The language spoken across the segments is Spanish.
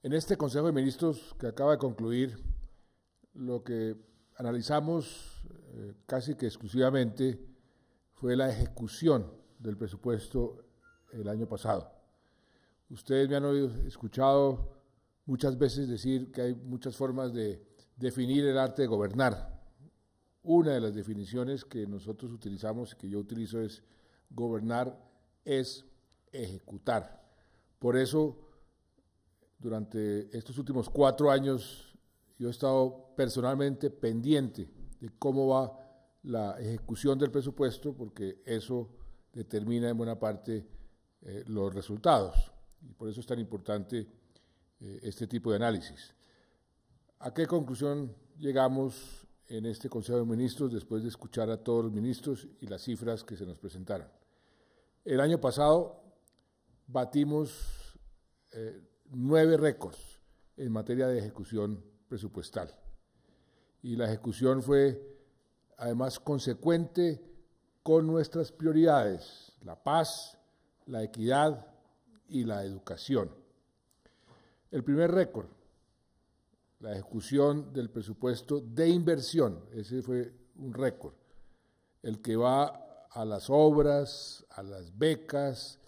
En este Consejo de Ministros que acaba de concluir, lo que analizamos casi que exclusivamente fue la ejecución del presupuesto el año pasado. Ustedes me han escuchado muchas veces decir que hay muchas formas de definir el arte de gobernar. Una de las definiciones que nosotros utilizamos, que yo utilizo, es gobernar es ejecutar. Por eso, durante estos últimos 4 años, yo he estado personalmente pendiente de cómo va la ejecución del presupuesto, porque eso determina en buena parte los resultados. Y por eso es tan importante este tipo de análisis. ¿A qué conclusión llegamos en este Consejo de Ministros después de escuchar a todos los ministros y las cifras que se nos presentaron? El año pasado batimos 9 récords en materia de ejecución presupuestal. Y la ejecución fue además consecuente con nuestras prioridades: la paz, la equidad y la educación. El primer récord, la ejecución del presupuesto de inversión, ese fue un récord, el que va a las obras, a las becas,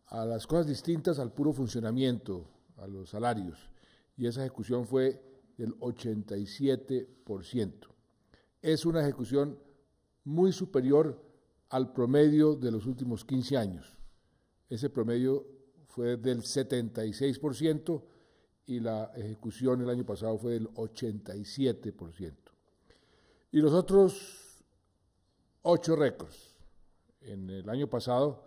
a las cosas distintas al puro funcionamiento, a los salarios, y esa ejecución fue del 87%. Es una ejecución muy superior al promedio de los últimos 15 años. Ese promedio fue del 76% y la ejecución el año pasado fue del 87%. Y los otros 8 récords en el año pasado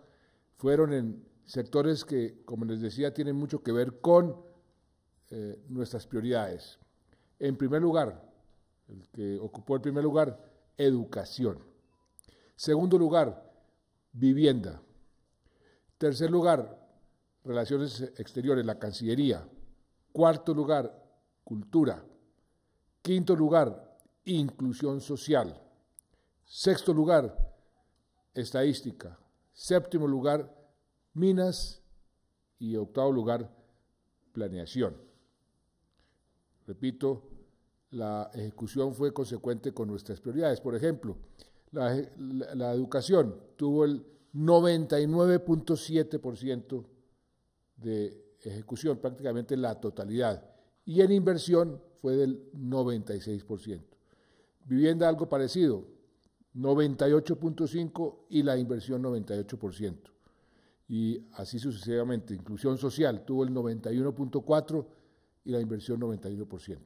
fueron en sectores que, como les decía, tienen mucho que ver con nuestras prioridades. En primer lugar, el que ocupó el primer lugar, educación. Segundo lugar, vivienda. Tercer lugar, relaciones exteriores, la Cancillería. Cuarto lugar, cultura. Quinto lugar, inclusión social. Sexto lugar, estadística. Séptimo lugar, minas. Y octavo lugar, planeación. Repito, la ejecución fue consecuente con nuestras prioridades. Por ejemplo, la educación tuvo el 99.7% de ejecución, prácticamente la totalidad, y en inversión fue del 96%. Vivienda algo parecido, 98.5% y la inversión 98%. Y así sucesivamente. Inclusión social tuvo el 91.4% y la inversión 91%.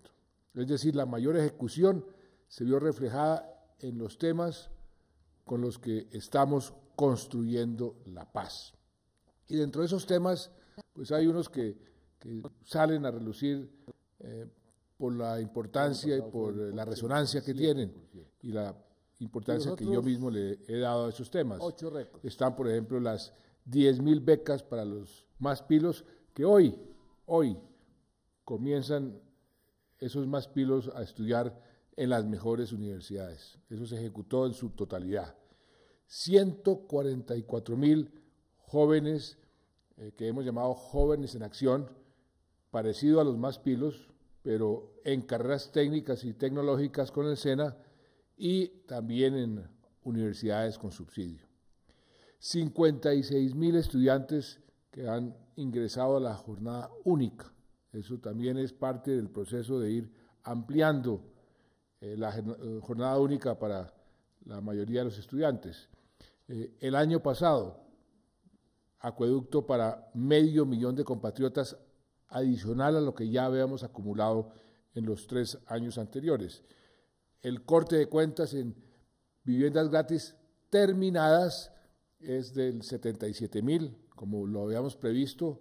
Es decir, la mayor ejecución se vio reflejada en los temas con los que estamos construyendo la paz. Y dentro de esos temas, pues hay unos que salen a relucir por la importancia y por la resonancia que tienen y la importancia que yo mismo le he dado a esos temas. Están, por ejemplo, las 10.000 becas para los más pilos, que hoy comienzan esos más pilos a estudiar en las mejores universidades. Eso se ejecutó en su totalidad. 144.000 jóvenes que hemos llamado jóvenes en acción, parecido a los más pilos, pero en carreras técnicas y tecnológicas con el SENA y también en universidades con subsidio. 56.000 estudiantes que han ingresado a la jornada única. Eso también es parte del proceso de ir ampliando la jornada única para la mayoría de los estudiantes. El año pasado, acueducto para 500.000 de compatriotas, adicional a lo que ya habíamos acumulado en los 3 años anteriores. El corte de cuentas en viviendas gratis terminadas es del 77.000, como lo habíamos previsto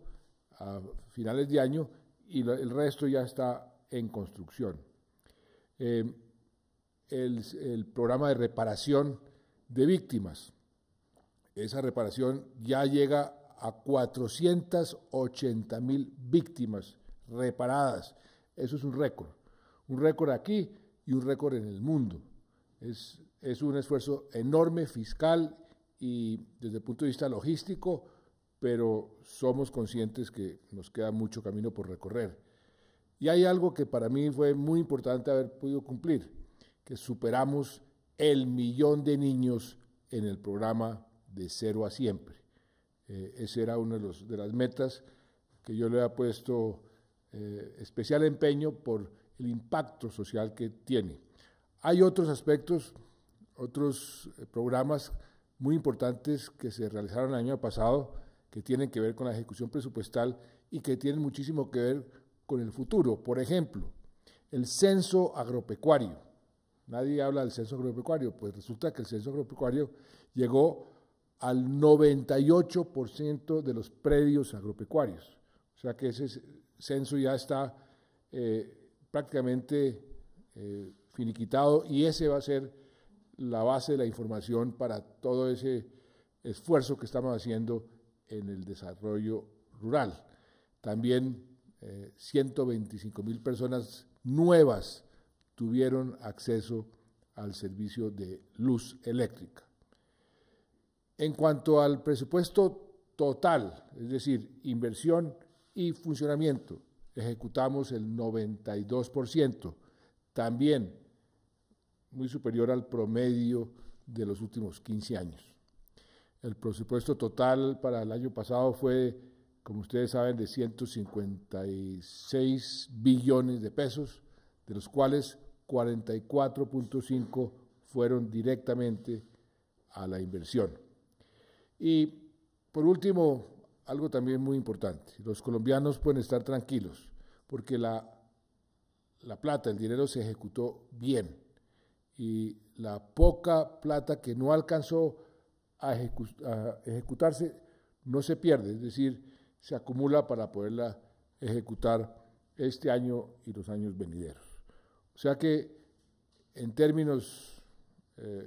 a finales de año, y el resto ya está en construcción. El programa de reparación de víctimas, esa reparación ya llega a 480.000 víctimas reparadas. Eso es un récord aquí y un récord en el mundo. Es un esfuerzo enorme fiscal y desde el punto de vista logístico, pero somos conscientes que nos queda mucho camino por recorrer. Y hay algo que para mí fue muy importante haber podido cumplir, que superamos el 1.000.000 de niños en el programa de 0 a Siempre. Ese era una de las metas que yo le había puesto especial empeño por el impacto social que tiene. Hay otros aspectos, otros programas muy importantes que se realizaron el año pasado que tienen que ver con la ejecución presupuestal y que tienen muchísimo que ver con el futuro. Por ejemplo, el censo agropecuario. Nadie habla del censo agropecuario, pues resulta que el censo agropecuario llegó al 98% de los predios agropecuarios. O sea que ese censo ya está prácticamente finiquitado y ese va a ser la base de la información para todo ese esfuerzo que estamos haciendo en el desarrollo rural. También 125.000 personas nuevas tuvieron acceso al servicio de luz eléctrica. En cuanto al presupuesto total, es decir, inversión y funcionamiento, ejecutamos el 92%, también muy superior al promedio de los últimos 15 años. El presupuesto total para el año pasado fue, como ustedes saben, de 156 billones de pesos, de los cuales 44.5 fueron directamente a la inversión. Y por último, algo también muy importante, los colombianos pueden estar tranquilos porque la plata, el dinero se ejecutó bien y la poca plata que no alcanzó a ejecutarse no se pierde, es decir, se acumula para poderla ejecutar este año y los años venideros. O sea que, en términos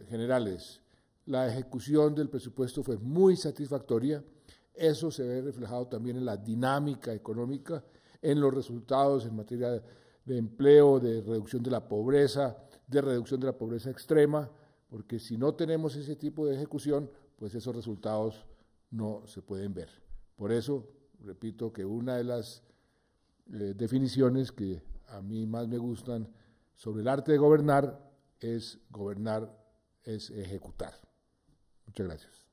generales, la ejecución del presupuesto fue muy satisfactoria. Eso se ve reflejado también en la dinámica económica, en los resultados en materia de empleo, de reducción de la pobreza extrema, porque si no tenemos ese tipo de ejecución, pues esos resultados no se pueden ver. Por eso, repito que una de las definiciones que a mí más me gustan sobre el arte de gobernar es ejecutar. Muchas gracias.